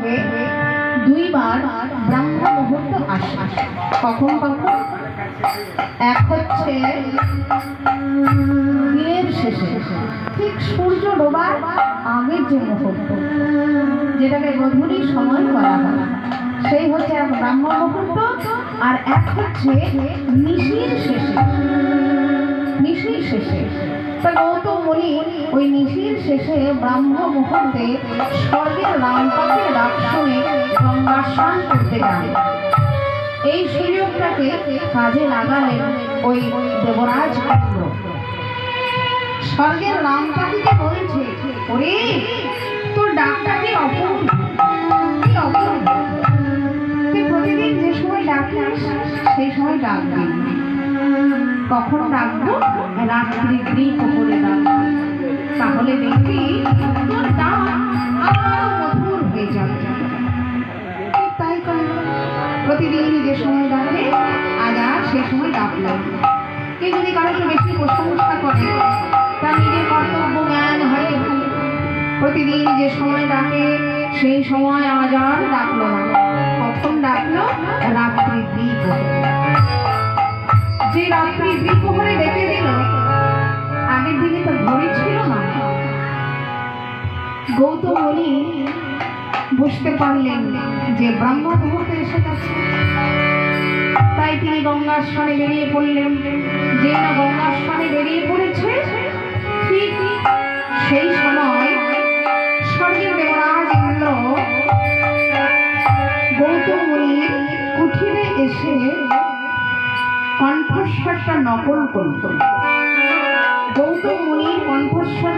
মধ্যে দুইবার ব্রাহ্ম মুহূর্ত আসে। কখন কখন? এক হচ্ছে দিনের শেষে, ঠিক সূর্য ডোবার আগের যে মুহূর্ত, যেটাকে গধূলির সময় বলা হয়, সেই হচ্ছে এক ব্রাহ্ম মুহূর্ত। আর এক হচ্ছে নিশির শেষে। নিশির শেষে তা গৌতম মুনি ওই নিশির শেষে ব্রাহ্ম মুহূর্তে স্বর্গের রাম পাখির ডাক শুনে গঙ্গা স্নান করতে যান। এই সুযোগটাকে কাজে লাগালেন ওই দেবরাজ পুত্র। স্বর্গের রাম পাখিকে বলছে, ওরে তোর ডাকটা কি অপূর্ব, কি অপূর্ব। তুই প্রতিদিন যে সময় ডাকিস সেই সময় ডাকবি। কখন ডাকবো? রাত্রি দ্বিপ্রহরে ডাকবো। তাহলে দেখবি তোর ডাক আরো মধুর হয়ে যাবে। তাই কেন প্রতিদিন যে সময় ডাকে আজ আর সে সময় ডাকলো। কেউ যদি কারোকে বেশি প্রশংসা করে তার নিজের কর্তব্য জ্ঞান হয়। প্রতিদিন যে সময় ডাকে সেই সময় আজ আর ডাকলো না। কখন ডাকলো? রাত্রি দ্বিপ্রহরে। যে রাত্রি দ্বিপ্রহরে ডেকে দিল, আগের দিনে তো ঘড়ি ছিল না। গৌতম মুনি বুঝতে পারলেন যে ব্রাহ্ম মুহূর্তে এসে গেছে। তাই তিনি গঙ্গার স্নানে বেরিয়ে পড়লেন। যে না গঙ্গার স্নানে বেরিয়ে পড়েছে, ঠিক সেই সময় স্বর্গের দেবরাজ ইন্দ্র গৌতম মুনির কুঠিরে এসে কণ্ঠস্বরটা নকল করত। গৌতম মুনির কণ্ঠস্বর